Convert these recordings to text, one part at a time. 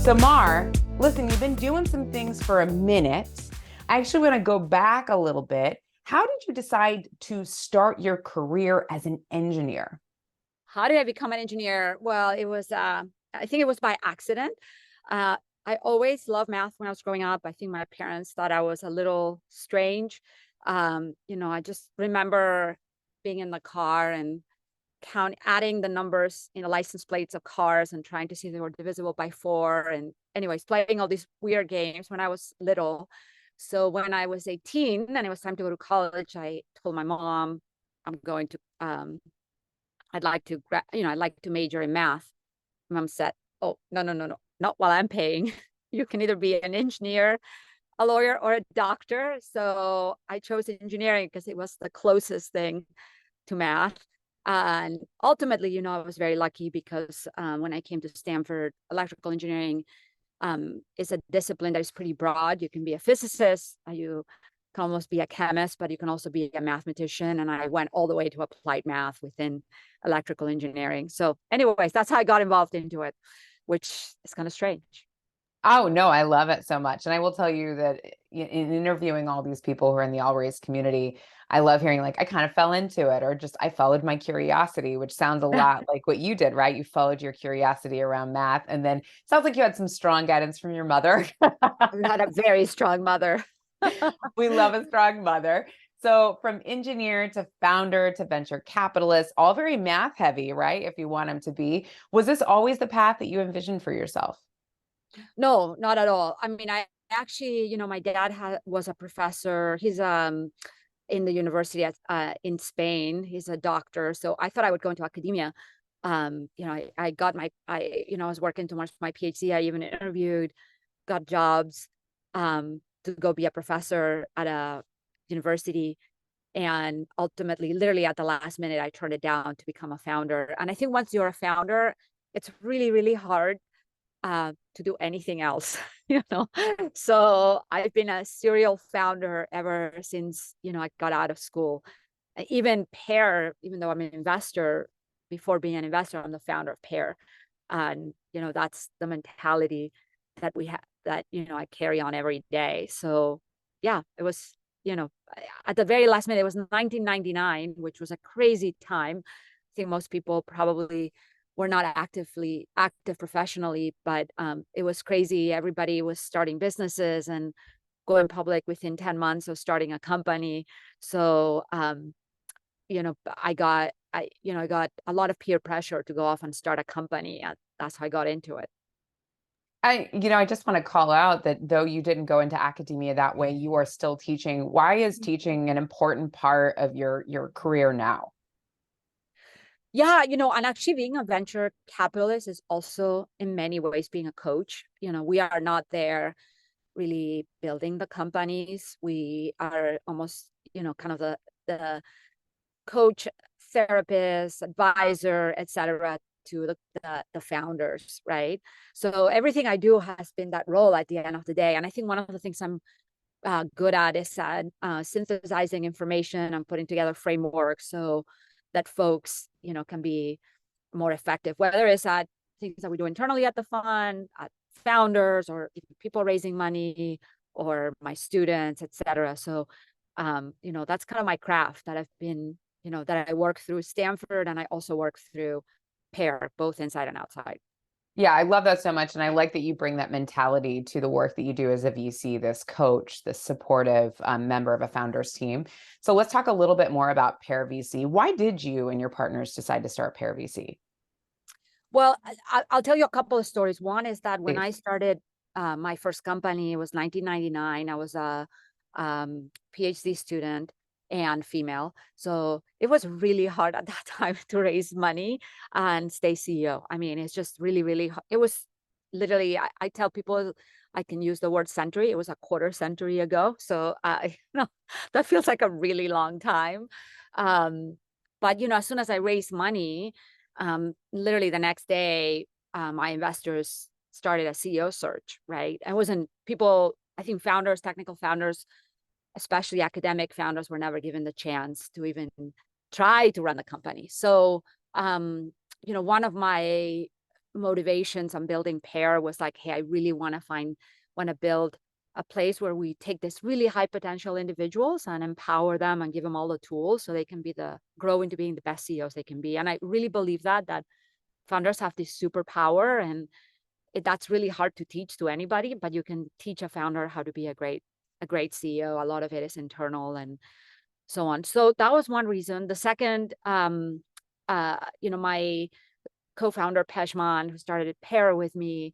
So Mar, listen, you've been doing some things for a minute. I actually want to go back a little bit. How did you decide to start your career as an engineer? How did I become an engineer? Well, I think it was by accident. Uh, I always loved math when I was growing up. I think my parents thought I was a little strange. I just remember being in the car and adding the numbers in the license plates of cars and trying to see if they were divisible by four. And anyways, playing all these weird games when I was little. So when I was 18 and it was time to go to college, I told my mom, I'm going to I'd like to major in math. Mom said, "Oh, no, not while I'm paying. You can either be an engineer, a lawyer, or a doctor." So I chose engineering because it was the closest thing to math. And ultimately, I was very lucky because when I came to Stanford, electrical engineering is a discipline that is pretty broad. You can be a physicist, you can almost be a chemist, but you can also be a mathematician. And I went all the way to applied math within electrical engineering. So, anyways, that's how I got involved into it, which is kind of strange. Oh, no, I love it so much. And I will tell you that in interviewing all these people who are in the all race community, I love hearing like, I kind of fell into it, or just I followed my curiosity, which sounds a lot like what you did, right? You followed your curiosity around math. And then it sounds like you had some strong guidance from your mother. I'm not a very strong mother. We love a strong mother. So from engineer to founder to venture capitalist, all very math heavy, right? If you want them to be. Was this always the path that you envisioned for yourself? No, not at all. I mean, I actually, my dad was a professor. He's in the university in Spain. He's a doctor. So I thought I would go into academia. I got I was working towards my PhD. I even interviewed, got jobs to go be a professor at a university. And ultimately, literally at the last minute, I turned it down to become a founder. And I think once you're a founder, it's really, really hard to do anything else, So I've been a serial founder ever since, I got out of school. Even Pear, even though I'm an investor, before being an investor, I'm the founder of Pear. And, that's the mentality that we have that, I carry on every day. So yeah, it was, at the very last minute, it was 1999, which was a crazy time. I think most people probably were not active professionally, but it was crazy. Everybody was starting businesses and going public within 10 months of starting a company. So, I got a lot of peer pressure to go off and start a company. And that's how I got into it. I just want to call out that though you didn't go into academia that way, you are still teaching. Why is teaching an important part of your career now? Yeah, and actually being a venture capitalist is also in many ways being a coach. We are not there really building the companies. We are almost, kind of the coach, therapist, advisor, etc., to the founders, right? So everything I do has been that role at the end of the day. And I think one of the things I'm good at is synthesizing information and putting together frameworks so that folks, can be more effective, whether it's at things that we do internally at the fund, at founders, or people raising money, or my students, etc. So, that's kind of my craft that I've been, that I work through Stanford, and I also work through Pear, both inside and outside. Yeah, I love that so much. And I like that you bring that mentality to the work that you do as a VC, this coach, this supportive member of a founder's team. So let's talk a little bit more about Pear VC. Why did you and your partners decide to start Pear VC? Well, I'll tell you a couple of stories. One is that when Please. I started my first company, it was 1999. I was a PhD student and female. So it was really hard at that time to raise money and stay CEO. I mean, it's just really, really hard. It was literally, I tell people I can use the word century. It was a quarter century ago. So, that feels like a really long time. Um, but, as soon as I raised money, literally the next day, my investors started a CEO search, right? I wasn't people, I think founders, technical founders, especially academic founders, were never given the chance to even try to run the company. So, one of my motivations on building Pear was like, hey, I really want to build a place where we take this really high potential individuals and empower them and give them all the tools so they can grow into being the best CEOs they can be. And I really believe that founders have this superpower, and that's really hard to teach to anybody, but you can teach a founder how to be a great CEO. A lot of it is internal and so on. So that was one reason. The second, my co-founder Pejman, who started Pear with me,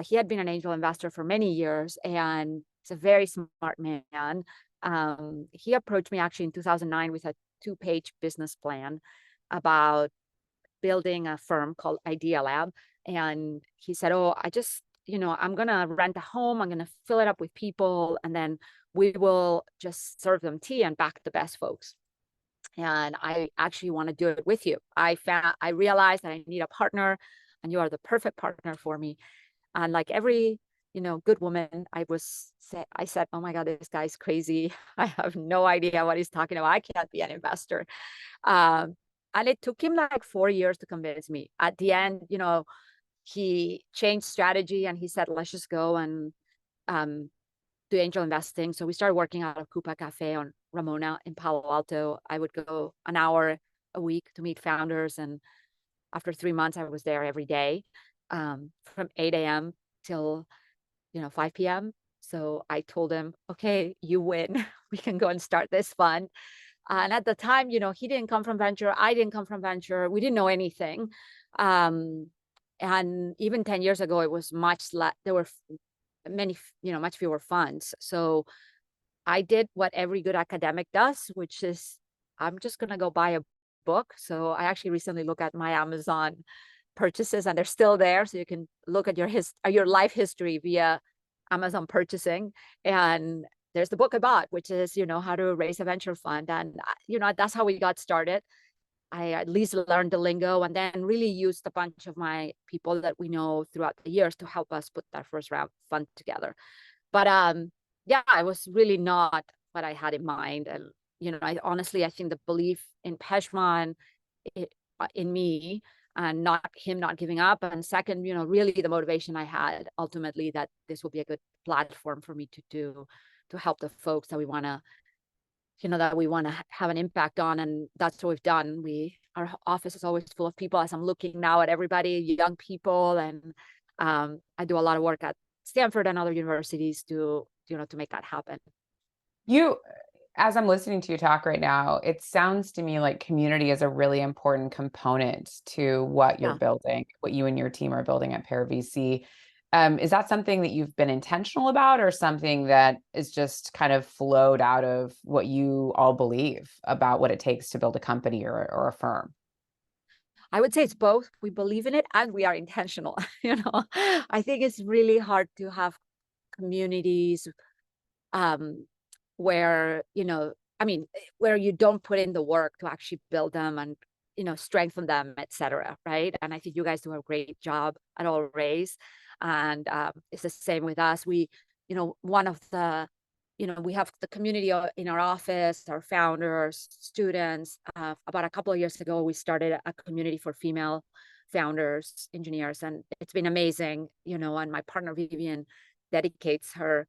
he had been an angel investor for many years, and he's a very smart man. He approached me actually in 2009 with a 2-page business plan about building a firm called Idea Lab. And he said, oh, I'm going to rent a home. I'm going to fill it up with people, and then we will just serve them tea and back the best folks. And I actually want to do it with you. I realized that I need a partner, and you are the perfect partner for me. And like every, good woman, I said, oh my God, this guy's crazy. I have no idea what he's talking about. I can't be an investor. And it took him like 4 years to convince me. At the end, he changed strategy and he said, let's just go and do angel investing. So we started working out of Coupa Cafe on Ramona in Palo Alto. I would go an hour a week to meet founders. And after 3 months, I was there every day from 8 a.m. till 5 p.m. So I told him, okay, you win. We can go and start this fund. And at the time, he didn't come from venture. I didn't come from venture. We didn't know anything. And even 10 years ago, it was much less. There were much fewer funds. So I did what every good academic does, which is I'm just going to go buy a book. So I actually recently looked at my Amazon purchases, and they're still there. So you can look at your life history via Amazon purchasing. And there's the book I bought, which is, how to raise a venture fund. And, that's how we got started. I at least learned the lingo, and then really used a bunch of my people that we know throughout the years to help us put that first round fund together. But I was really not what I had in mind. And, I think the belief in Pejman, in me, and not giving up. And second, really the motivation I had ultimately that this will be a good platform for me to help the folks that we want to have an impact on. And that's what we've done. Our office is always full of people as I'm looking now at everybody, young people. And I do a lot of work at Stanford and other universities to make that happen. As I'm listening to you talk right now, it sounds to me like community is a really important component to what you're building, what you and your team are building at Pear VC. Is that something that you've been intentional about, or something that is just kind of flowed out of what you all believe about what it takes to build a company or a firm? I would say it's both. We believe in it and we are intentional. I think it's really hard to have communities where, where you don't put in the work to actually build them and, strengthen them, et cetera. Right. And I think you guys do a great job at All Raise. And it's the same with us. We, one of the, we have the community in our office, our founders, students. About a couple of years ago, we started a community for female founders, engineers, and it's been amazing, and my partner Vivian dedicates her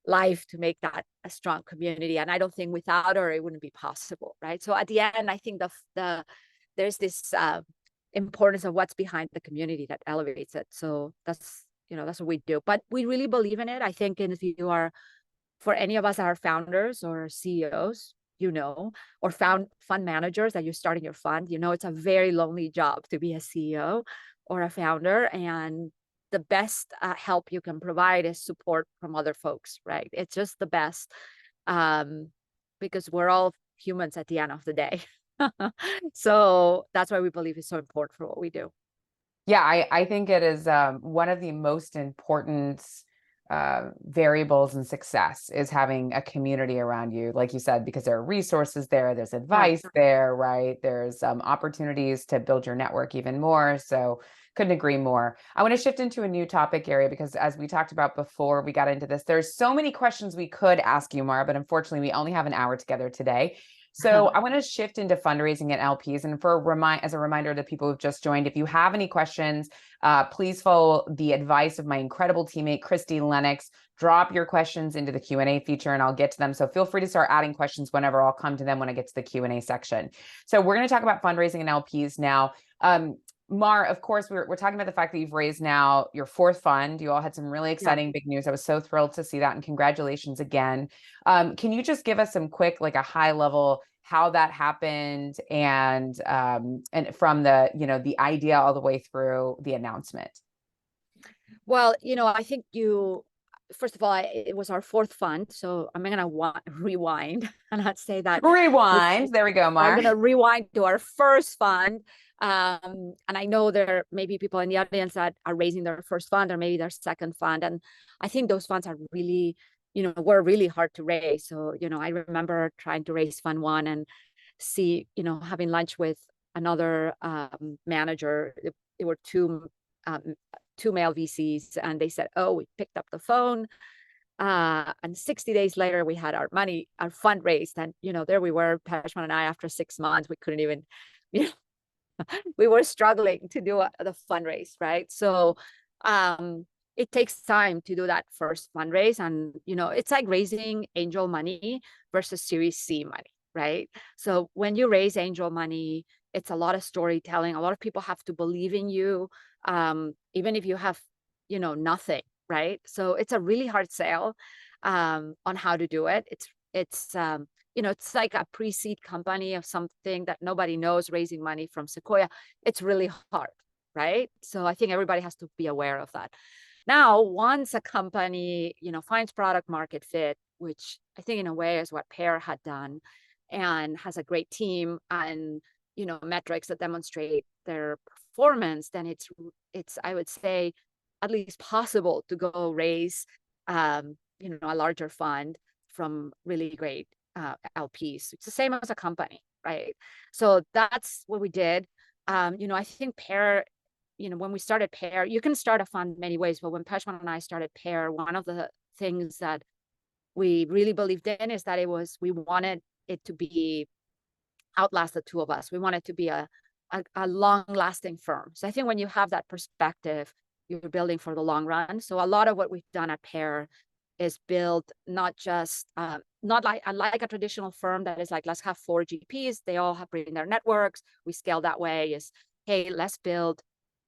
life to make that a strong community. And I don't think without her, it wouldn't be possible, right? So at the end, I think there's this importance of what's behind the community that elevates it. So that's what we do. But we really believe in it. I think if you are, for any of us that are founders or CEOs, or fund managers that you're starting your fund, it's a very lonely job to be a CEO or a founder. And the best help you can provide is support from other folks, right? It's just the best because we're all humans at the end of the day. So that's why we believe it's so important for what we do. Yeah, I think it is one of the most important variables in success is having a community around you, like you said, because there are resources there, there's advice there, right? There's opportunities to build your network even more. So couldn't agree more. I want to shift into a new topic area because as we talked about before we got into this, there's so many questions we could ask you, Mar, but unfortunately we only have an hour together today. So I want to shift into fundraising at LPs. And as a reminder to people who've just joined, if you have any questions, please follow the advice of my incredible teammate, Christy Lennox. Drop your questions into the Q&A feature and I'll get to them. So feel free to start adding questions whenever. I'll come to them when I get to the Q&A section. So we're going to talk about fundraising and LPs now. Mar, of course, we're talking about the fact that you've raised now your fourth fund. You all had some really exciting big news. I was so thrilled to see that, and congratulations again. Can you just give us some quick, like a high level, how that happened, and from the, the idea all the way through the announcement? Well, I think first of all, it was our fourth fund. So I'm going to rewind and not say that. Rewind. There we go, Mar. I'm going to rewind to our first fund. And I know there may be people in the audience that are raising their first fund or maybe their second fund. And I think those funds are really, were really hard to raise. So, I remember trying to raise fund one and see, having lunch with another manager. There were two male VCs, and they said, oh, we picked up the phone. And 60 days later, we had our fund raised. And, there we were, Peshman and I, after 6 months, we couldn't even, we were struggling to do the fundraise, right? So it takes time to do that first fundraise. And, it's like raising angel money versus Series C money, right? So when you raise angel money, it's a lot of storytelling. A lot of people have to believe in you, even if you have, nothing, right? So it's a really hard sell on how to do it. It's like a pre-seed company of something that nobody knows, raising money from Sequoia. It's really hard, right? So I think everybody has to be aware of that. Now, once a company, finds product market fit, which I think in a way is what Pear had done, and has a great team and, metrics that demonstrate their performance, then it's I would say, at least possible to go raise, a larger fund from really great LPs. It's the same as a company, right? So that's what we did. I think Pear, when we started Pear, you can start a fund many ways, but when Peshman and I started Pear, one of the things that we really believed in is that we wanted it to be outlast the two of us. We wanted to be a long-lasting firm. So I think when you have that perspective, you're building for the long run. So a lot of what we've done at Pear is build not just not like a traditional firm that is like, let's have 4 GPs, they all have bring their networks, we scale that way. Is, hey, let's build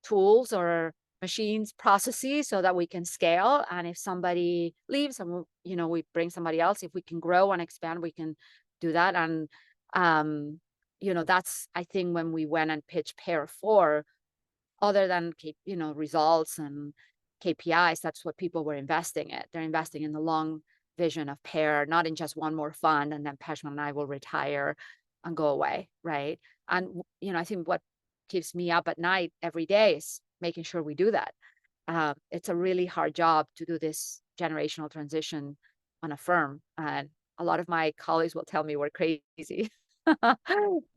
tools or machines, processes, so that we can scale. And if somebody leaves, and we bring somebody else. If we can grow and expand, we can do that. And that's, I think, when we went and pitched Pear 4, other than results and KPIs, that's what people were investing in. They're investing in the long vision of Pear, not in just one more fund and then Peshman and I will retire and go away, right? And I think what keeps me up at night every day is making sure we do that. It's a really hard job to do this generational transition on a firm, and a lot of my colleagues will tell me we're crazy.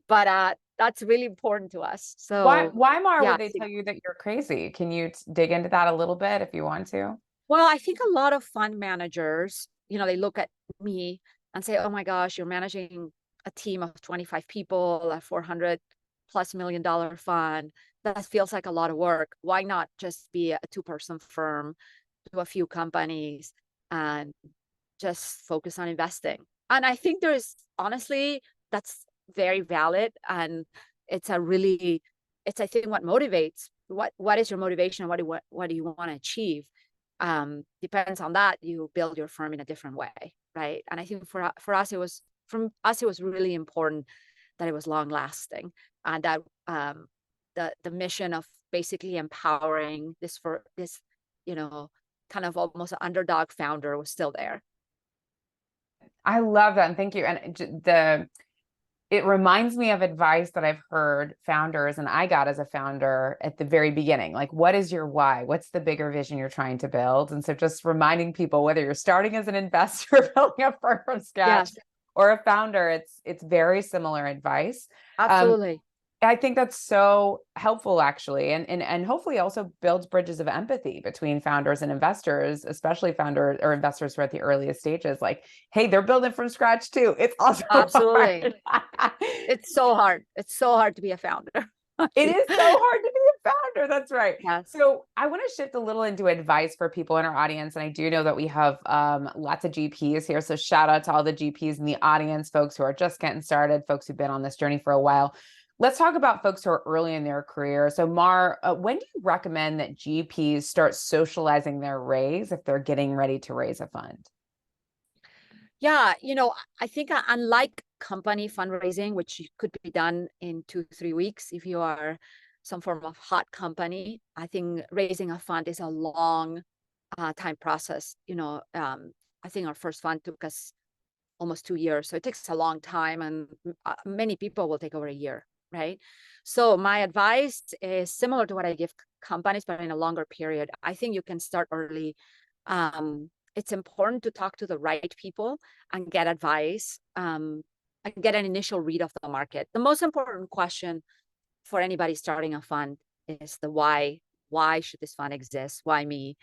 But that's really important to us. So why Mar, would they tell you that you're crazy? Can you dig into that a little bit if you want to? Well, I think a lot of fund managers, they look at me and say, oh my gosh, you're managing a team of 25 people, a $400+ million fund. That feels like a lot of work. Why not just be a 2-person firm, do a few companies, and just focus on investing? And I think honestly, that's very valid. And it's I think what motivates, what is your motivation? What do you want to achieve? Depends on that. You build your firm in a different way, right? And I think for us, it was really important that it was long lasting, and that the mission of basically empowering this kind of almost an underdog founder was still there. I love that, and thank you. And it reminds me of advice that I've heard founders, and I got as a founder at the very beginning, like, what is your why? What's the bigger vision you're trying to build? And so just reminding people, whether you're starting as an investor, building a firm from scratch, or a founder, it's very similar advice. Absolutely. I think that's so helpful actually. And hopefully also builds bridges of empathy between founders and investors, especially founders or investors who are at the earliest stages. Like, hey, they're building from scratch too. It's also Absolutely. hard. It's so hard. It's so hard to be a founder. It is so hard to be a founder. That's right. Yes. So I want to shift a little into advice for people in our audience. And I do know that we have lots of GPs here. So shout out to all the GPs in the audience, folks who are just getting started, folks who've been on this journey for a while. Let's talk about folks who are early in their career. So Mar, when do you recommend that GPs start socializing their raise if they're getting ready to raise a fund? Yeah, I think unlike company fundraising, which could be done in 2-3 weeks if you are some form of hot company, I think raising a fund is a long time process. I think our first fund took us almost 2 years, so it takes a long time, and many people will take over a year, right? So my advice is similar to what I give companies, but in a longer period. I think you can start early. It's important to talk to the right people and get advice, and get an initial read of the market. The most important question for anybody starting a fund is the why. Why should this fund exist? Why me?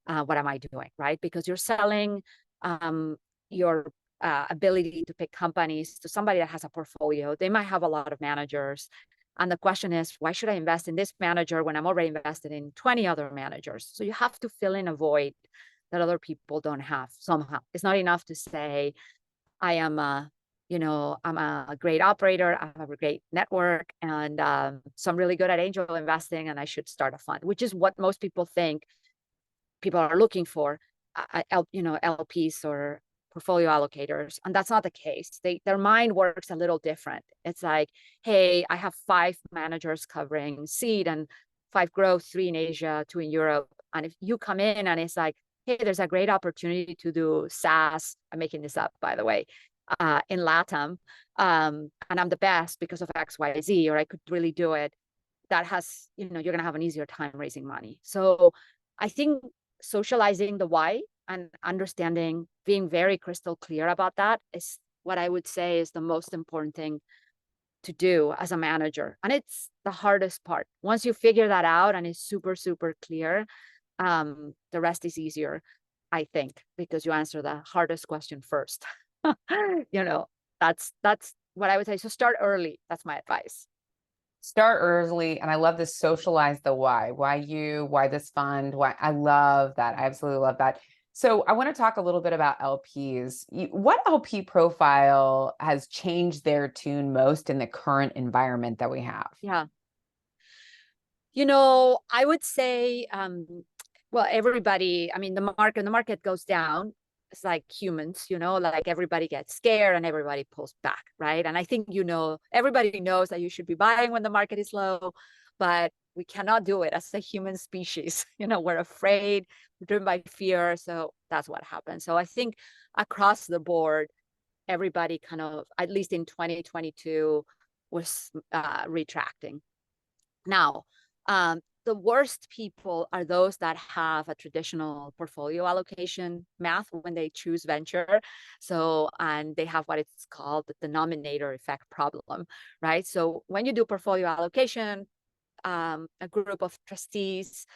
What am I doing, right? Because you're selling your ability to pick companies to somebody that has a portfolio. They might have a lot of managers. And the question is, why should I invest in this manager when I'm already invested in 20 other managers? So you have to fill in a void that other people don't have somehow. It's not enough to say, I am I'm a great operator, I have a great network, and so I'm really good at angel investing, and I should start a fund, which is what most people think people are looking for, LPs or portfolio allocators. And that's not the case. Their mind works a little different. It's like, hey, I have 5 managers covering seed and 5 growth, 3 in Asia, 2 in Europe. And if you come in and it's like, hey, there's a great opportunity to do SaaS, I'm making this up, by the way, in LATAM, and I'm the best because of XYZ, or I could really do it, that has, you're going to have an easier time raising money. So I think socializing the why and understanding, being very crystal clear about that is what I would say is the most important thing to do as a manager. And it's the hardest part. Once you figure that out and it's super, super clear, the rest is easier, I think, because you answer the hardest question first. That's what I would say. So start early. That's my advice. Start early. And I love this socialize the why you, why this fund, why I love that. I absolutely love that. So I want to talk a little bit about LPs. What LP profile has changed their tune most in the current environment that we have? Yeah. I would say, well, everybody, I mean, the market goes down. It's like humans, like everybody gets scared and everybody pulls back, right? And I think, everybody knows that you should be buying when the market is low, but we cannot do it as a human species. We're afraid, we're driven by fear. So that's what happens. So I think across the board, everybody kind of, at least in 2022, was retracting. Now, the worst people are those that have a traditional portfolio allocation math when they choose venture. So, and they have what it's called the denominator effect problem, right? So when you do portfolio allocation, a group of trustees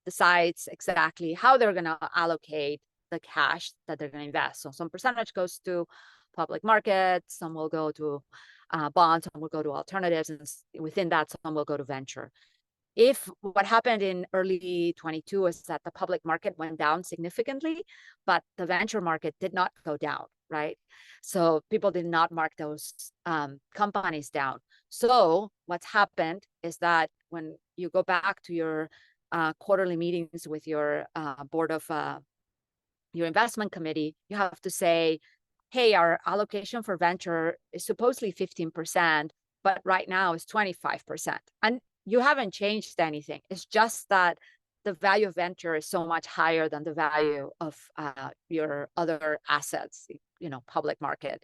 decides exactly how they're going to allocate the cash that they're going to invest. So some percentage goes to public markets, some will go to bonds, some will go to alternatives, and within that, some will go to venture. If what happened in early 22 is that the public market went down significantly, but the venture market did not go down, right? So people did not mark those companies down. So what's happened is that when you go back to your quarterly meetings with your board of your investment committee, you have to say, hey, our allocation for venture is supposedly 15%, but right now is 25%. And you haven't changed anything. It's just that the value of venture is so much higher than the value of your other assets, public market.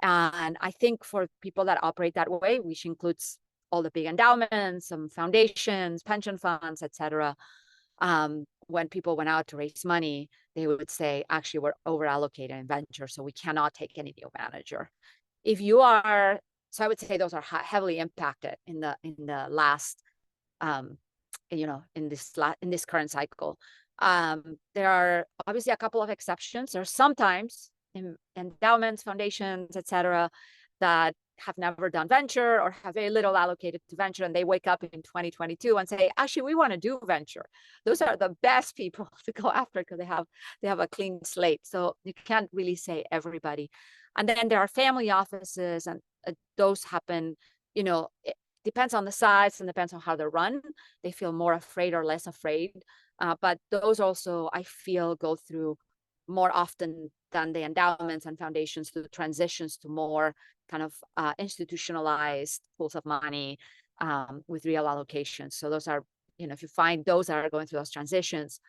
And I think for people that operate that way, which includes all the big endowments, some foundations, pension funds, etc., when people went out to raise money, they would say, actually, we're over allocated in venture, so we cannot take any new manager. If you are So I would say those are heavily impacted in the last, in this current cycle. There are obviously a couple of exceptions. There are sometimes endowments, foundations, etc., that have never done venture or have very little allocated to venture, and they wake up in 2022 and say, actually, we want to do venture. Those are the best people to go after because they have a clean slate. So you can't really say everybody. And then there are family offices, and those happen, it depends on the size and depends on how they're run. They feel more afraid or less afraid. But those also, I feel, go through more often than the endowments and foundations, to the transitions to more kind of institutionalized pools of money with real allocations. So those are, if you find those that are going through those transitions,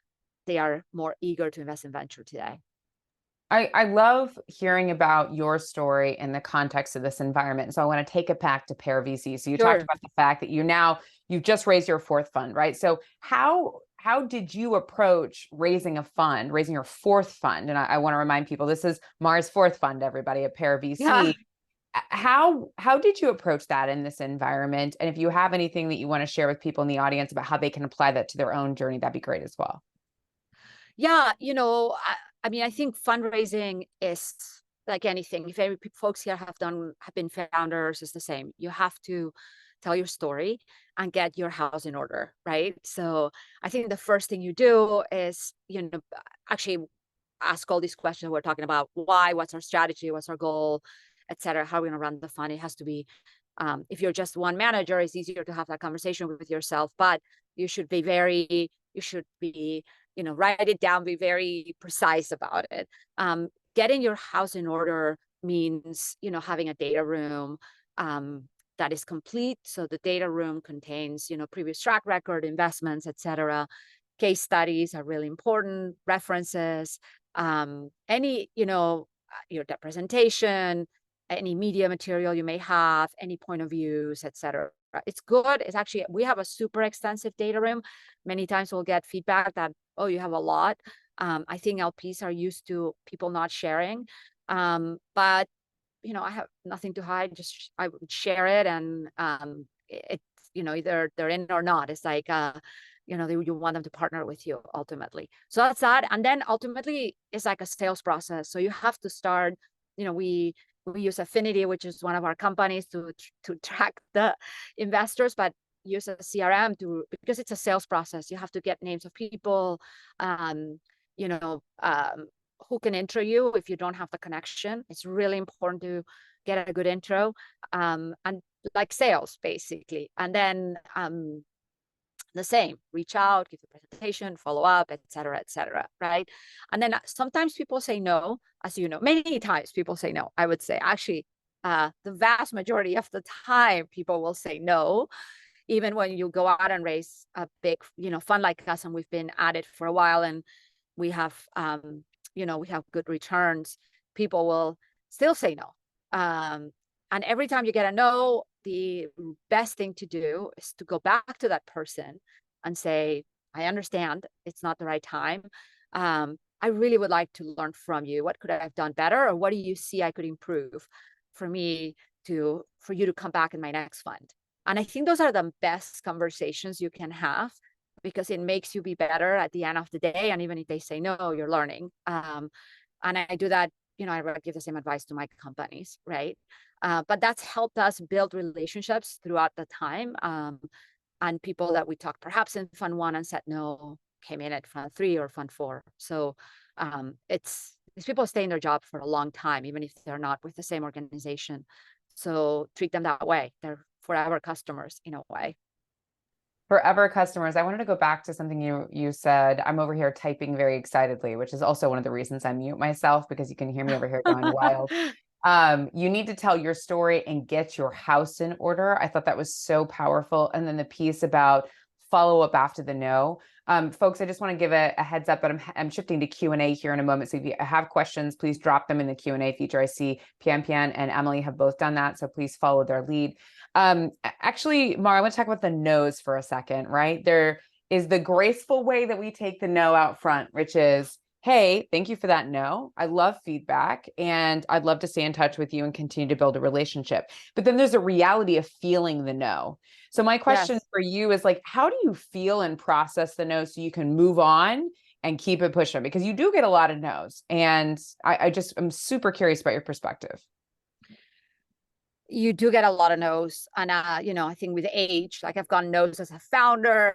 they are more eager to invest in venture today. I love hearing about your story in the context of this environment. So I want to take it back to Pear VC. So you talked about the fact that you've just raised your fourth fund, right? So how did you approach raising your fourth fund? And I want to remind people, this is Mar's fourth fund, everybody, at Pear VC. Yeah. How did you approach that in this environment? And if you have anything that you want to share with people in the audience about how they can apply that to their own journey, that'd be great as well. Yeah, I mean, I think fundraising is like anything. If every folks here have been founders, it's the same. You have to tell your story and get your house in order, right? So I think the first thing you do is, actually ask all these questions we're talking about. Why? What's our strategy? What's our goal? Etc. How are we going to run the fund? It has to be, if you're just one manager, it's easier to have that conversation with yourself, but you should be write it down, be very precise about it. Getting your house in order means, having a data room that is complete. So the data room contains, previous track record, investments, etc. Case studies are really important, references, any, your debt presentation, any media material you may have, any point of views, etc. It's good. It's actually, we have a super extensive data room. Many times we'll get feedback that, oh, you have a lot. I think LPs are used to people not sharing. But, I have nothing to hide. Just, I would share it, and it's, either they're in or not. It's like, you want them to partner with you ultimately. So that's that. And then ultimately it's like a sales process. So you have to start, we use Affinity, which is one of our companies to track the investors, but use a CRM because it's a sales process. You have to get names of people, who can intro you if you don't have the connection. It's really important to get a good intro, and like sales basically. And then the same, reach out, give the presentation, follow up, etc., right? And then sometimes people say no, as you know, many times people say no. I would say actually, the vast majority of the time people will say no, even when you go out and raise a big, fund like us, and we've been at it for a while, and we have, we have good returns. People will still say no. And every time you get a no, the best thing to do is to go back to that person and say, I understand it's not the right time. I really would like to learn from you. What could I have done better? Or what do you see I could improve for you to come back in my next fund? And I think those are the best conversations you can have, because it makes you be better at the end of the day. And even if they say no, you're learning. And I do that, I give the same advice to my companies, right? But that's helped us build relationships throughout the time. And people that we talked perhaps in fund 1 and said no came in at fund 3 or fund 4. So these people stay in their job for a long time, even if they're not with the same organization. So treat them that way. They're forever customers in a way. Forever customers. I wanted to go back to something you said. I'm over here typing very excitedly, which is also one of the reasons I mute myself, because you can hear me over here going wild. You need to tell your story and get your house in order. I thought that was so powerful. And then the piece about follow up after the no. Folks, I just want to give a heads up, but I'm shifting to Q&A here in a moment. So if you have questions, please drop them in the Q&A feature. I see Pian and Emily have both done that. So please follow their lead. Actually, Mar, I want to talk about the no's for a second, right? There is the graceful way that we take the no out front, which is, hey, thank you for that no. I love feedback and I'd love to stay in touch with you and continue to build a relationship. But then there's a reality of feeling the no. So my question Yes. for you is like, how do you feel and process the no so you can move on and keep it pushing? Because you do get a lot of no's. And I'm super curious about your perspective. You do get a lot of no's. And, I think with age, like I've gotten no's as a founder,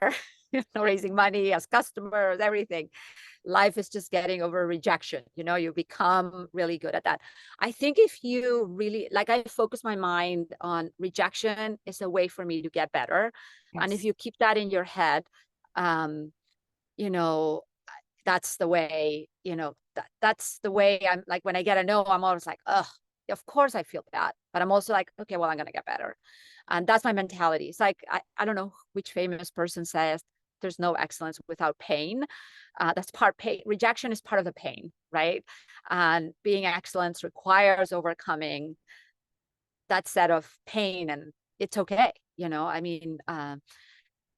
raising money, as customers, everything. Life is just getting over rejection. You become really good at that. I think if you really, like, I focus my mind on rejection is a way for me to get better. And if Yes. you keep that in your head, you know, that's the way, that's the way I'm like, when I get a no, I'm always like, oh, of course I feel bad, but I'm also like, okay, well, I'm going to get better. And that's my mentality. It's like, I don't know which famous person says there's no excellence without pain. That's part pain. Rejection is part of the pain, right? And being excellence requires overcoming that set of pain, and it's okay. I mean,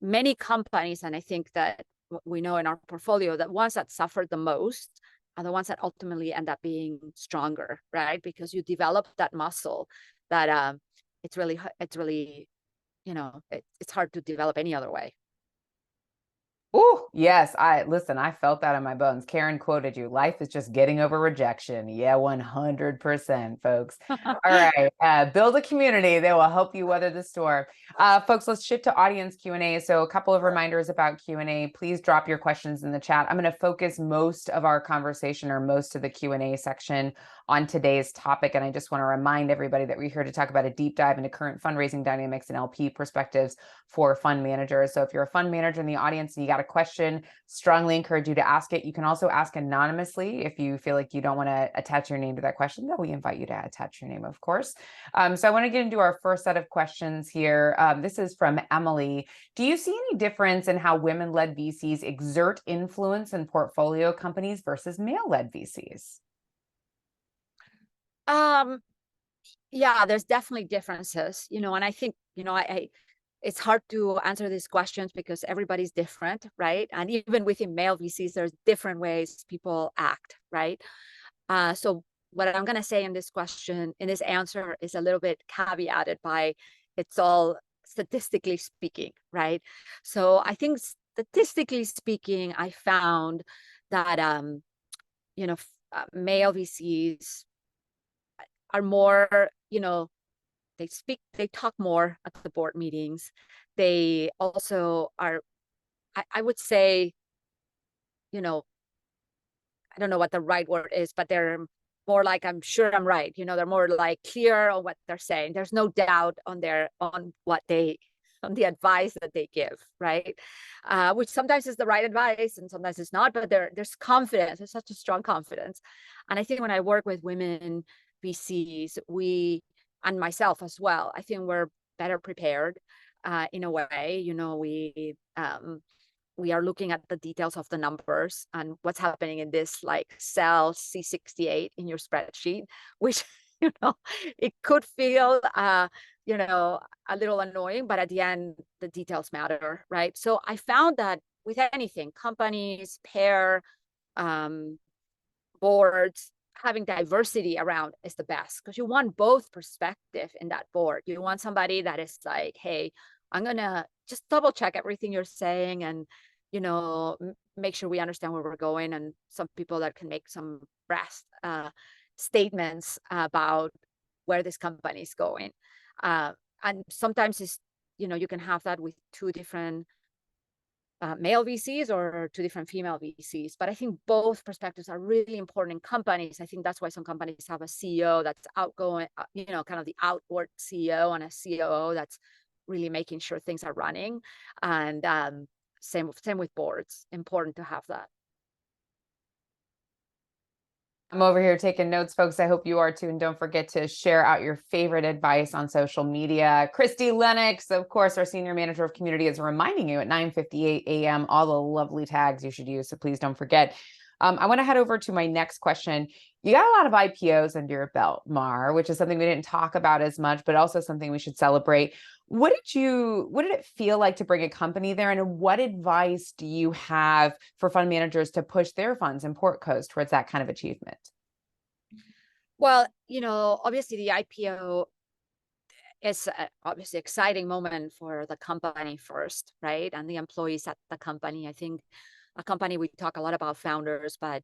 many companies, and I think that we know in our portfolio that ones that suffered the most are the ones that ultimately end up being stronger, right? Because you develop that muscle that it's really, it's hard to develop any other way. Oh, yes. I felt that in my bones. Karen quoted you. Life is just getting over rejection. Yeah, 100%, folks. All right. Build a community that will help you weather the storm. Folks, let's shift to audience Q&A. So a couple of reminders about Q&A. Please drop your questions in the chat. I'm going to focus most of our conversation or most of the Q&A section on today's topic. And I just want to remind everybody that we're here to talk about a deep dive into current fundraising dynamics and LP perspectives for fund managers. So if you're a fund manager in the audience and you got a question, strongly encourage you to ask it. You can also ask anonymously if you feel like you don't want to attach your name to that question, though we invite you to attach your name, of course. So I want to get into our first set of questions here. This is from Emily. Do you see any difference in how women-led VCs exert influence in portfolio companies versus male-led VCs? Yeah, there's definitely differences, and I think, it's hard to answer these questions because everybody's different, right? And even within male VCs, there's different ways people act, right? So what I'm going to say in this answer is a little bit caveated by it's all statistically speaking, right? So I think statistically speaking, I found that, male VCs are more, they talk more at the board meetings. They also are, I would say, I don't know what the right word is, but they're more like, I'm sure I'm right. They're more like clear on what they're saying. There's no doubt on the advice that they give, right? Which sometimes is the right advice and sometimes it's not, but there's confidence. There's such a strong confidence. And I think when I work with women VCs, and myself as well, I think we're better prepared in a way. We are looking at the details of the numbers and what's happening in this like cell C68 in your spreadsheet, which it could feel a little annoying, but at the end the details matter, right? So I found that with anything, companies, pair, boards, having diversity around is the best, because you want both perspective in that board. You want somebody that is like, hey, I'm gonna just double check everything you're saying and make sure we understand where we're going, and some people that can make some brass statements about where this company is going. And sometimes it's you can have that with two different male VCs or two different female VCs. But I think both perspectives are really important in companies. I think that's why some companies have a CEO that's outgoing, kind of the outward CEO, and a COO that's really making sure things are running. And same with boards. Important to have that. I'm over here taking notes, folks. I hope you are too. And don't forget to share out your favorite advice on social media. Christy Lennox, of course, our senior manager of community, is reminding you at 9:58 a.m. all the lovely tags you should use. So please don't forget. I want to head over to my next question. You got a lot of IPOs under your belt, Mar, which is something we didn't talk about as much, but also something we should celebrate. What did it feel like to bring a company there? And what advice do you have for fund managers to push their funds and PortCos towards that kind of achievement? Well, obviously the IPO is obviously exciting moment for the company first, right? And the employees at the company. I think a company, we talk a lot about founders, but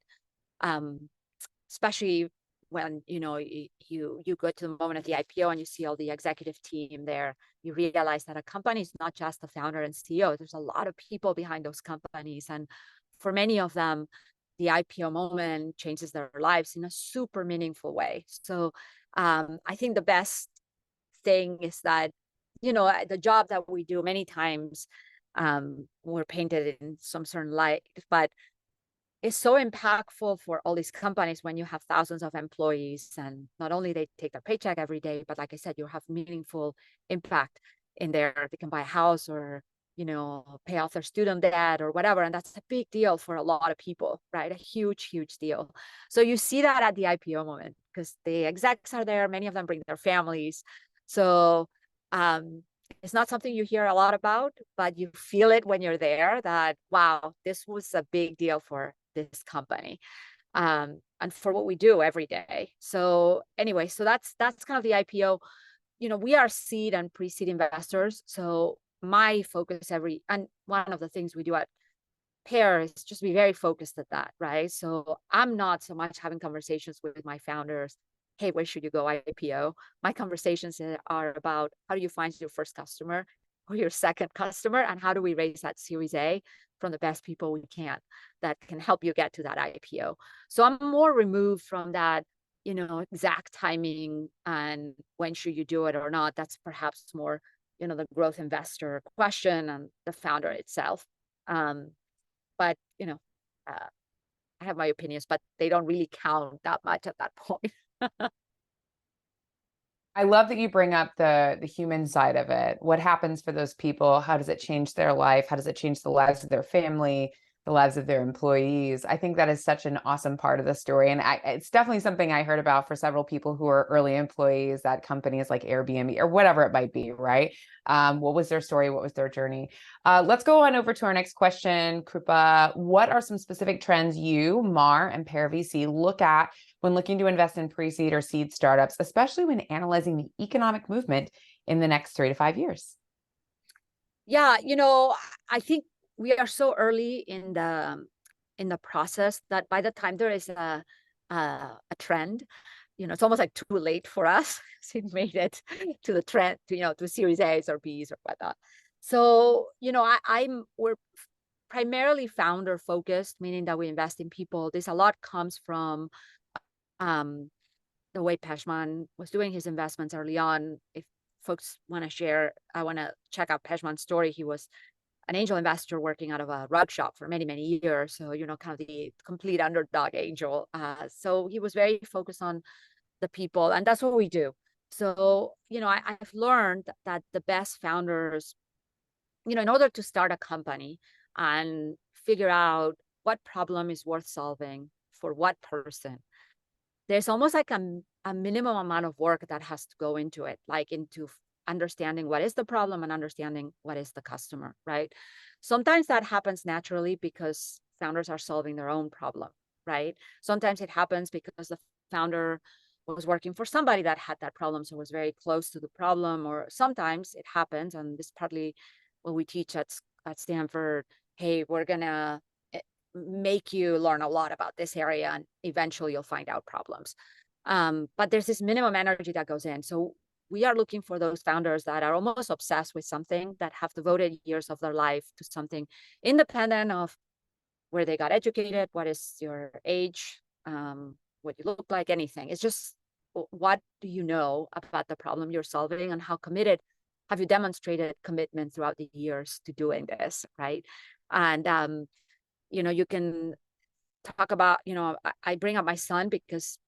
especially when you go to the moment of the IPO and you see all the executive team there, you realize that a company is not just the founder and CEO. There's a lot of people behind those companies, and for many of them, the IPO moment changes their lives in a super meaningful way. So I think the best thing is that the job that we do many times, we're painted in some certain light, but it's so impactful for all these companies when you have thousands of employees, and not only they take their paycheck every day, but like I said, you have meaningful impact in there. They can buy a house or pay off their student debt or whatever, and that's a big deal for a lot of people, right? A huge deal. So you see that at the IPO moment because the execs are there, many of them bring their families. So it's not something you hear a lot about, but you feel it when you're there that, wow, this was a big deal for this company, and for what we do every day. So anyway, so that's kind of the IPO. We are seed and pre-seed investors. So my focus and one of the things we do at Pear is just be very focused at that, right? So I'm not so much having conversations with my founders, hey, where should you go IPO? My conversations are about how do you find your first customer or your second customer, and how do we raise that Series A from the best people we can that can help you get to that IPO. So I'm more removed from that, exact timing and when should you do it or not. That's perhaps more, the growth investor question and the founder itself. But I have my opinions, but they don't really count that much at that point. I love that you bring up the human side of it. What happens for those people? How does it change their life? How does it change the lives of their family, the lives of their employees? I think that is such an awesome part of the story. And it's definitely something I heard about for several people who are early employees at companies like Airbnb or whatever it might be, right? What was their story? What was their journey? Let's go on over to our next question, Krupa. What are some specific trends you, Mar, and Pear VC look at when looking to invest in pre-seed or seed startups, especially when analyzing the economic movement in the next 3 to 5 years? Yeah, I think we are so early in the process that by the time there is a trend, it's almost like too late for us. It made it to the trend, to Series A's or B's or whatnot. So, we're primarily founder focused, meaning that we invest in people. This a lot comes from the way Pejman was doing his investments early on. If folks want to share, I want to check out Pejman's story. He was an angel investor working out of a rug shop for many years. So, kind of the complete underdog angel. So he was very focused on the people, and that's what we do. So, I've learned that the best founders, in order to start a company and figure out what problem is worth solving for what person, there's almost like a minimum amount of work that has to go into it, like into understanding what is the problem and understanding what is the customer, right? Sometimes that happens naturally because founders are solving their own problem, right? Sometimes it happens because the founder was working for somebody that had that problem, so was very close to the problem. Or sometimes it happens, and this is partly what we teach at Stanford, hey, we're gonna make you learn a lot about this area and eventually you'll find out problems. But there's this minimum energy that goes in. So we are looking for those founders that are almost obsessed with something, that have devoted years of their life to something independent of where they got educated, what is your age, what you look like, anything. It's just, what do you know about the problem you're solving, and how committed have you demonstrated commitment throughout the years to doing this, right? And you can talk about, I bring up my son because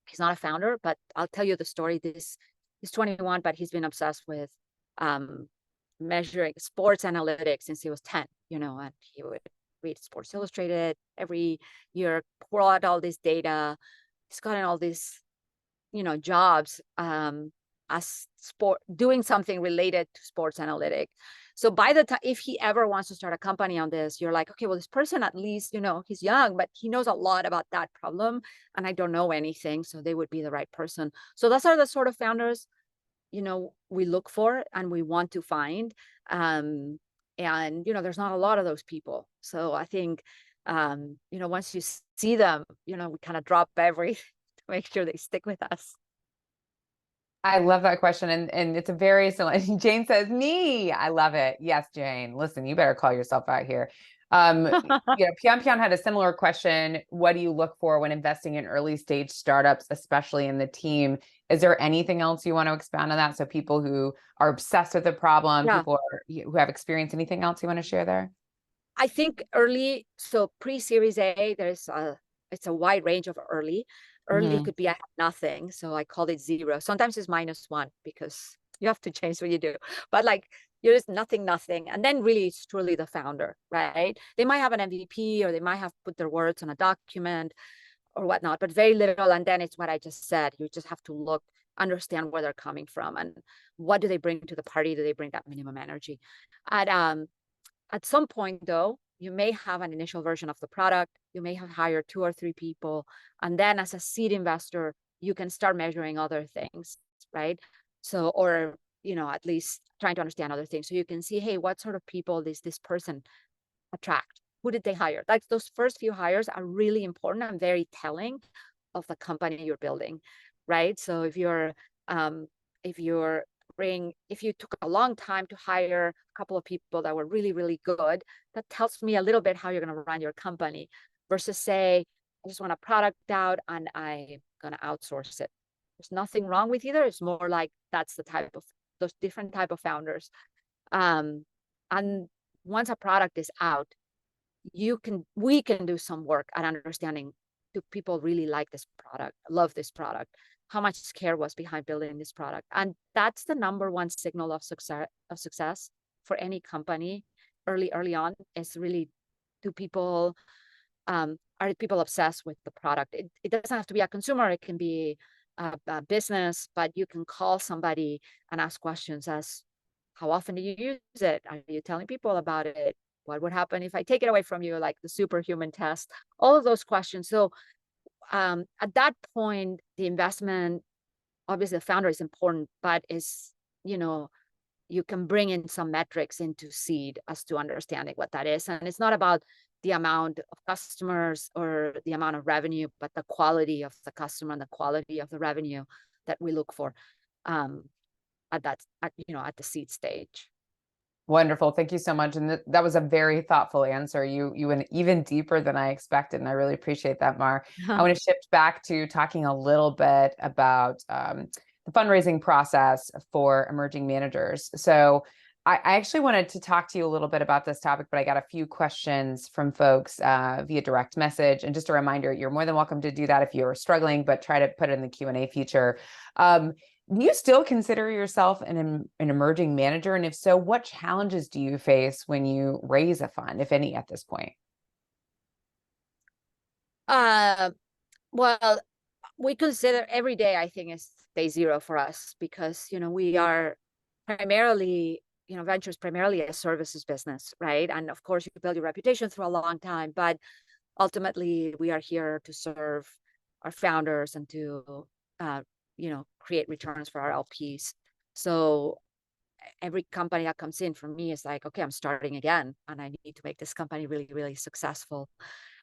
he's not a founder, but I'll tell you the story. He's 21, but he's been obsessed with measuring sports analytics since he was 10, and he would read Sports Illustrated every year, pour out all this data. He's gotten all these, jobs as doing something related to sports analytics. So by the time, if he ever wants to start a company on this, you're like, okay, well, this person at least, he's young, but he knows a lot about that problem, and I don't know anything, so they would be the right person. So those are the sort of founders, we look for and we want to find. And there's not a lot of those people. So I think, once you see them, we kind of drop everything to make sure they stick with us. I love that question. And it's a very similar. Jane says, me. I love it. Yes, Jane. Listen, you better call yourself out here. Pion Pion had a similar question. What do you look for when investing in early stage startups, especially in the team? Is there anything else you want to expand on that? So people who are obsessed with the problem, people who have experience, anything else you want to share there? I think early, so pre-Series A, it's a wide range of early. Early could be I have nothing, so I call it 0. Sometimes it's -1 because you have to change what you do. But like you're just nothing, and then really it's truly the founder, right? They might have an MVP or they might have put their words on a document or whatnot, but very little. And then it's what I just said. You just have to understand where they're coming from and what do they bring to the party? Do they bring that minimum energy? At some point, though, you may have an initial version of the product. You may have hired 2 or 3 people. And then as a seed investor, you can start measuring other things, right? So, or, at least trying to understand other things. So you can see, hey, what sort of people does this person attract? Who did they hire? Like those first few hires are really important and very telling of the company you're building, right? So if you took a long time to hire a couple of people that were really, really good, that tells me a little bit how you're going to run your company versus say, I just want a product out and I'm going to outsource it. There's nothing wrong with either. It's more like that's those different type of founders. And once a product is out, we can do some work at understanding, do people really like this product, love this product? How much care was behind building this product? And that's the number one signal of success for any company early on, is really, are people obsessed with the product? It doesn't have to be a consumer, it can be a business, but you can call somebody and ask questions as, how often do you use it? Are you telling people about it? What would happen if I take it away from you? Like the superhuman test, all of those questions. So at that point, the investment, obviously the founder is important, but you can bring in some metrics into seed as to understanding what that is. And it's not about the amount of customers or the amount of revenue, but the quality of the customer and the quality of the revenue that we look for at the seed stage. Wonderful. Thank you so much. And that was a very thoughtful answer. You went even deeper than I expected, and I really appreciate that, Mar. I want to shift back to talking a little bit about the fundraising process for emerging managers. So I actually wanted to talk to you a little bit about this topic, but I got a few questions from folks via direct message. And just a reminder, you're more than welcome to do that if you're struggling, but try to put it in the Q&A feature. Do you still consider yourself an emerging manager? And if so, what challenges do you face when you raise a fund, if any, at this point? Well, we consider every day, I think, is day 0 for us because, we are primarily, ventures primarily a services business, right? And of course, you build your reputation through a long time, but ultimately we are here to serve our founders and to, create returns for our LPs. So every company that comes in for me is like, okay, I'm starting again, and I need to make this company really, really successful.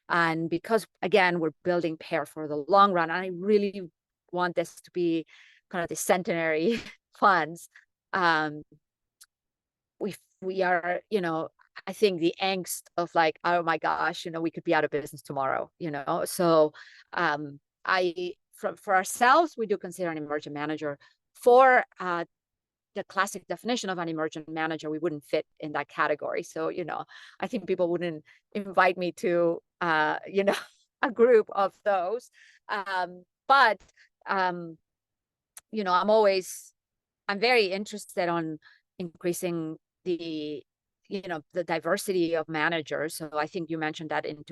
And because, again, we're building Pear for the long run, and I really want this to be kind of the centenary funds, we are, I think the angst of like, oh my gosh, we could be out of business tomorrow, So for ourselves, we do consider an emerging manager. For the classic definition of an emergent manager, we wouldn't fit in that category. So, I think people wouldn't invite me to, a group of those. But I'm very interested on increasing the the diversity of managers. So I think you mentioned that in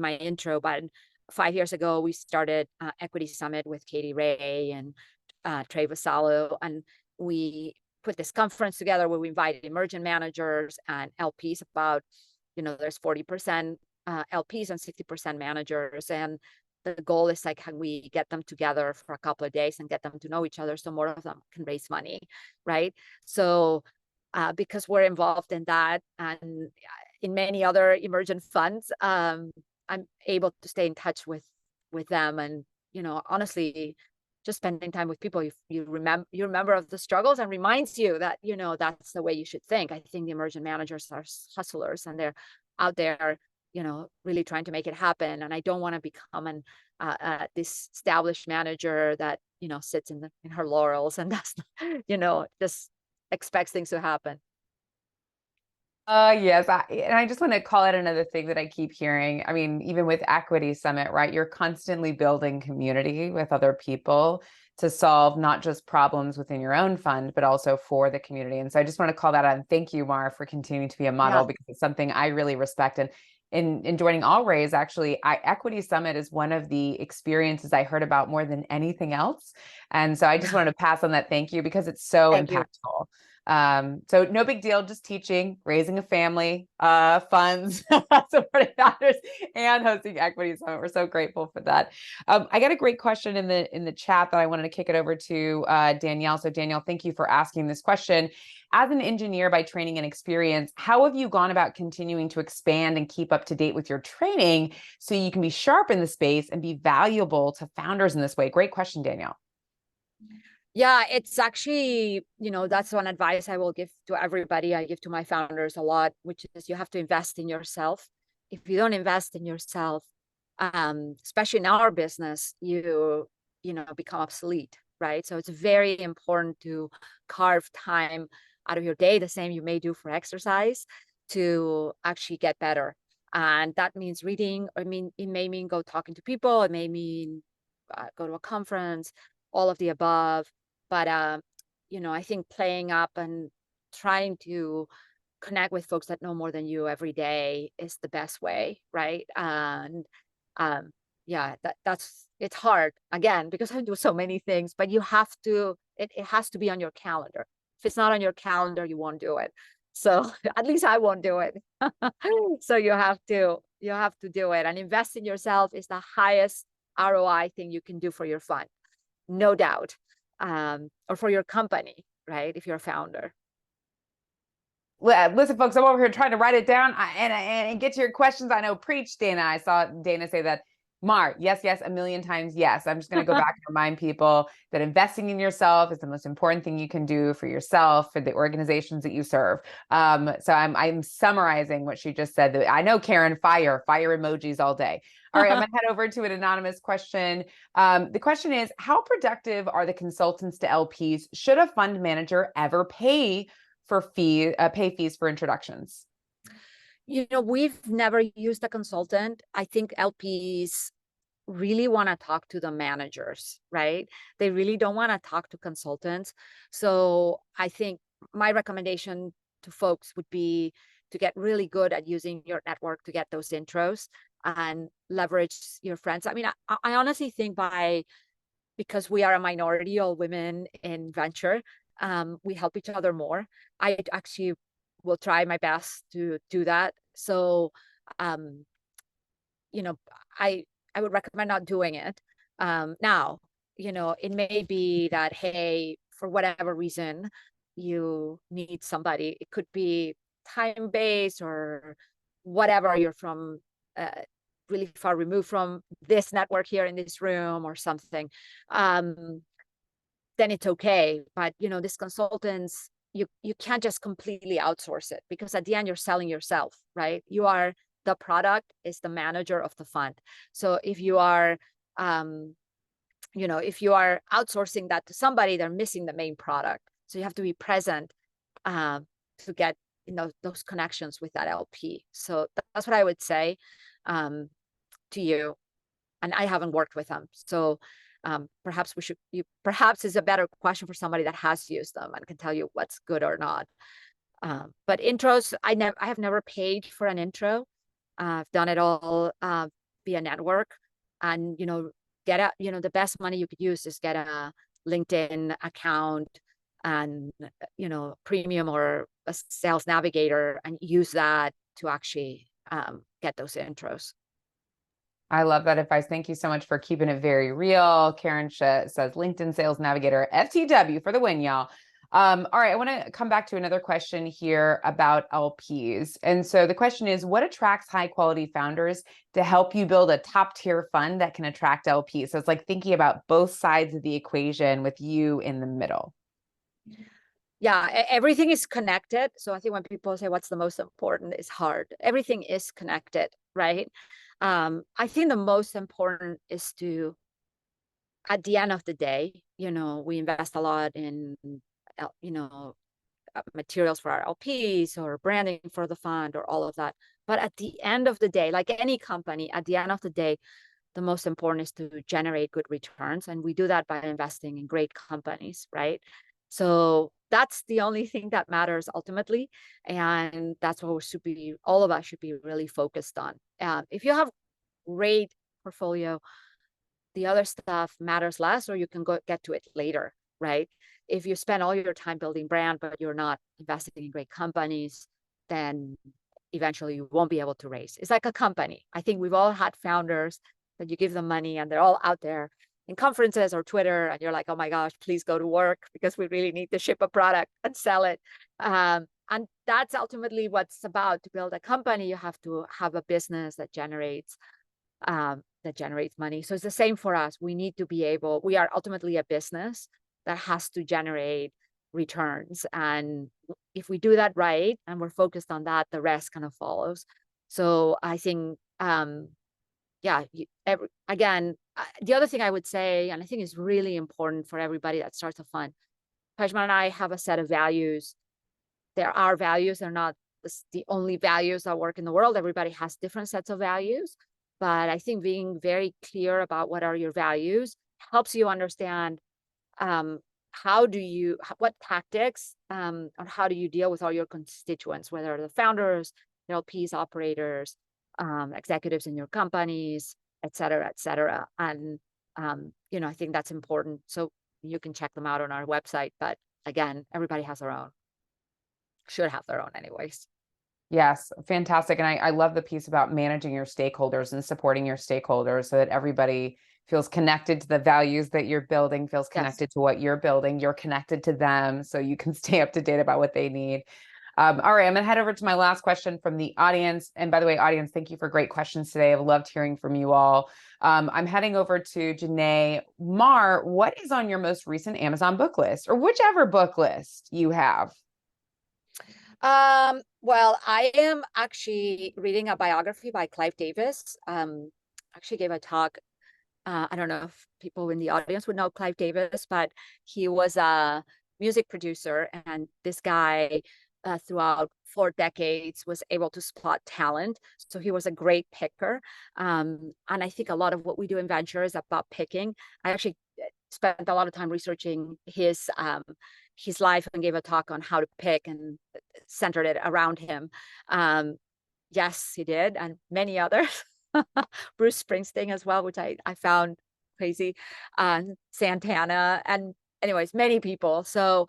my intro, but 5 years ago, we started Equity Summit with Katie Ray and Trey Vassallo, and we put this conference together where we invited emerging managers and LPs. About, there's 40% LPs and 60% managers, and the goal is like, can we get them together for a couple of days and get them to know each other so more of them can raise money, right? So because we're involved in that and in many other emergent funds, I'm able to stay in touch with them. And honestly, just spending time with people, you remember of the struggles, and reminds you that that's the way you should think. I think the emergent managers are hustlers, and they're out there really trying to make it happen. And I don't want to become this established manager that sits in her laurels and does just expects things to happen. Yes, and I just want to call out another thing that I keep hearing. I mean, even with Equity Summit, right? You're constantly building community with other people to solve not just problems within your own fund, but also for the community. And so I just want to call that out. And thank you, Mar, for continuing to be a model, because it's something I really respect. And in joining All Raise, actually, Equity Summit is one of the experiences I heard about more than anything else. And so I just wanted to pass on that thank you, because it's so impactful. So no big deal, just teaching, raising a family, funds, supporting founders, and hosting Equity Summit. We're so grateful for that. I got a great question in the chat that I wanted to kick it over to Danielle. So Danielle, thank you for asking this question. As an engineer by training and experience, how have you gone about continuing to expand and keep up to date with your training so you can be sharp in the space and be valuable to founders in this way? Great question, Danielle. Yeah, it's actually, that's one advice I will give to everybody. I give to my founders a lot, which is you have to invest in yourself. If you don't invest in yourself, especially in our business, you become obsolete, right? So it's very important to carve time out of your day, the same you may do for exercise, to actually get better. And that means reading. I mean, it may mean go talking to people. It may mean go to a conference, all of the above. But, I think playing up and trying to connect with folks that know more than you every day is the best way, right? And yeah, it's hard, again, because I do so many things, but you have to, it has to be on your calendar. If it's not on your calendar, you won't do it. So at least I won't do it. So you have to do it, and invest in yourself is the highest ROI thing you can do for your fund, no doubt. Or for your company, right? If you're a founder. Listen, folks, I'm over here trying to write it down and get to your questions. I know, preach, Dana. I saw Dana say that. Mar, yes, a million times yes. I'm just going to go back and remind people that investing in yourself is the most important thing you can do for yourself, for the organizations that you serve. So I'm summarizing what she just said. I know, Karen, fire emojis all day. All right, I'm going to head over to an anonymous question. The question is, how productive are the consultants to LPs? Should a fund manager ever pay fees for introductions? We've never used a consultant. I think LPs really want to talk to the managers, right? They really don't want to talk to consultants. So I think my recommendation to folks would be to get really good at using your network to get those intros and leverage your friends. I mean, I honestly think because we are a minority, all women in venture, we help each other more. I actually will try my best to do that. So, I would recommend not doing it. Now, it may be that, hey, for whatever reason, you need somebody. It could be time-based or whatever. You're from really far removed from this network here in this room or something. Then it's okay. But, these consultants, you can't just completely outsource it, because at the end you're selling yourself, right? You are the product, is the manager of the fund. So if you are if you are outsourcing that to somebody, they're missing the main product. So you have to be present to get those connections with that LP. So that's what I would say to you. And I haven't worked with them, so perhaps perhaps is a better question for somebody that has used them and can tell you what's good or not. But intros, I have never paid for an intro. I've done it all via network, and get a the best money you could use is get a LinkedIn account and premium or a sales navigator, and use that to actually get those intros. I love that advice. Thank you so much for keeping it very real. Karen says LinkedIn Sales Navigator, FTW for the win, y'all. All right, I want to come back to another question here about LPs. And so the question is, what attracts high quality founders to help you build a top tier fund that can attract LPs? So it's like thinking about both sides of the equation with you in the middle. Yeah, everything is connected. So I think when people say what's the most important, it's hard. Everything is connected, right? I think the most important is to, at the end of the day, we invest a lot in, materials for our LPs or branding for the fund or all of that. But at the end of the day, like any company, at the end of the day, the most important is to generate good returns. And we do that by investing in great companies, right? So that's the only thing that matters ultimately. And that's what all of us should be really focused on. If you have great portfolio, the other stuff matters less, or you can get to it later, right? If you spend all your time building brand, but you're not investing in great companies, then eventually you won't be able to raise. It's like a company. I think we've all had founders that you give them money and they're all out there in conferences or Twitter, and you're like, oh my gosh, please go to work because we really need to ship a product and sell it. And that's ultimately what's about. To build a company, you have to have a business that generates money. So it's the same for us. We are ultimately a business that has to generate returns. And if we do that right, and we're focused on that, the rest kind of follows. So I think, again, the other thing I would say, and I think is really important for everybody that starts a fund, Pejman and I have a set of values. There are values. They're not the only values that work in the world. Everybody has different sets of values. But I think being very clear about what are your values helps you understand what tactics or how do you deal with all your constituents, whether the founders, LPs, operators, executives in your companies, et cetera, et cetera. And, I think that's important. So you can check them out on our website. But again, everybody has their own, should have their own anyways. Yes, fantastic. And I love the piece about managing your stakeholders and supporting your stakeholders so that everybody feels connected to the values that you're building, feels connected to what you're building. You're connected to them so you can stay up to date about what they need. All right, I'm going to head over to my last question from the audience. And by the way, audience, thank you for great questions today. I've loved hearing from you all. I'm heading over to Janae. Mar, what is on your most recent Amazon book list, or whichever book list you have? Well, I am actually reading a biography by Clive Davis. Actually gave a talk. I don't know if people in the audience would know Clive Davis, but he was a music producer, and this guy throughout 4 decades was able to spot talent. So he was a great picker. And I think a lot of what we do in venture is about picking. I actually spent a lot of time researching his life and gave a talk on how to pick and centered it around him. Yes, he did, and many others. Bruce Springsteen as well, which I found crazy. Santana, and anyways, many people. So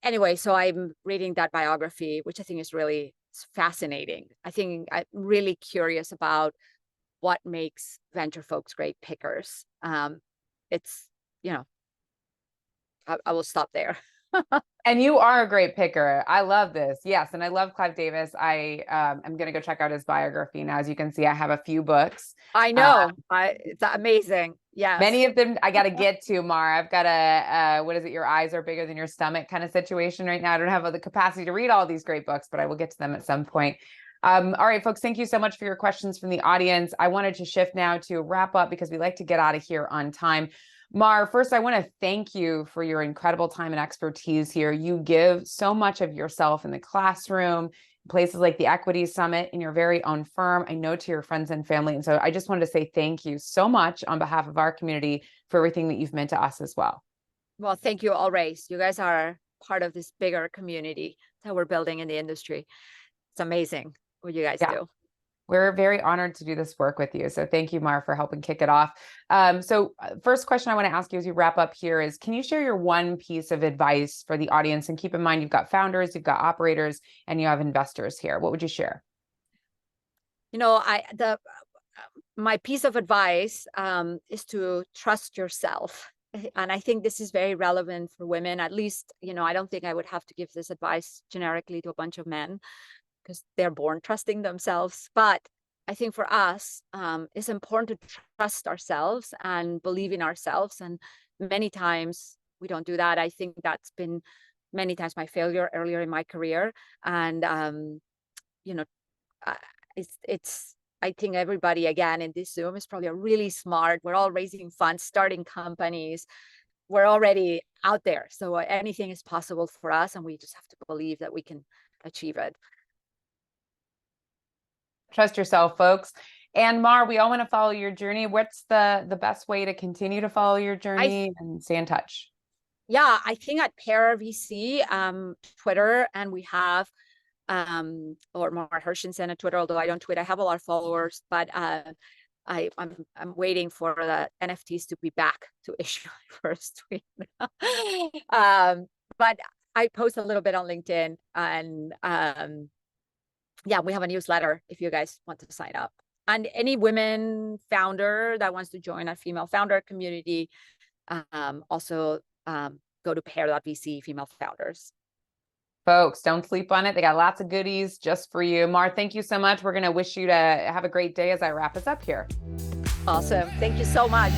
anyway, so I'm reading that biography, which I think is really fascinating. I think I'm really curious about what makes venture folks great pickers. It's, I will stop there. And you are a great picker. I love this. Yes. And I love Clive Davis. I'm going to go check out his biography now. As you can see, I have a few books. I know. It's amazing. Yes. Many of them I got to get to, Mar. I've got a, what is it? Your eyes are bigger than your stomach kind of situation right now. I don't have the capacity to read all these great books, but I will get to them at some point. All right, folks, thank you so much for your questions from the audience. I wanted to shift now to wrap up because we like to get out of here on time. Mar, first, I want to thank you for your incredible time and expertise here. You give so much of yourself in the classroom, places like the Equity Summit, in your very own firm, I know, to your friends and family. And so I just wanted to say thank you so much on behalf of our community for everything that you've meant to us as well. Well, thank you, Always. You guys are part of this bigger community that we're building in the industry. It's amazing what you guys do. We're very honored to do this work with you. So thank you, Mar, for helping kick it off. First question I want to ask you as we wrap up here is, can you share your one piece of advice for the audience? And keep in mind, you've got founders, you've got operators, and you have investors here. What would you share? You know, my piece of advice is to trust yourself. And I think this is very relevant for women. At least, you know, I don't think I would have to give this advice generically to a bunch of men, because they're born trusting themselves. But I think for us, it's important to trust ourselves and believe in ourselves. And many times we don't do that. I think that's been many times my failure earlier in my career. And, you know, I think everybody, again, in this Zoom is probably really smart. We're all raising funds, starting companies. We're already out there. So anything is possible for us. And we just have to believe that we can achieve it. Trust yourself, folks. And Mar, we all want to follow your journey. What's the best way to continue to follow your journey and stay in touch? Yeah, I think at Pear VC, Twitter, and we have or Mar Hershenson at Twitter, although I don't tweet. I have a lot of followers, but I'm waiting for the NFTs to be back to issue my first tweet. But I post a little bit on LinkedIn, and yeah, we have a newsletter if you guys want to sign up. And any women founder that wants to join our female founder community, also go to pear.vc female founders. Folks, don't sleep on it. They got lots of goodies just for you. Mar, thank you so much. We're going to wish you to have a great day as I wrap us up here. Awesome. Thank you so much.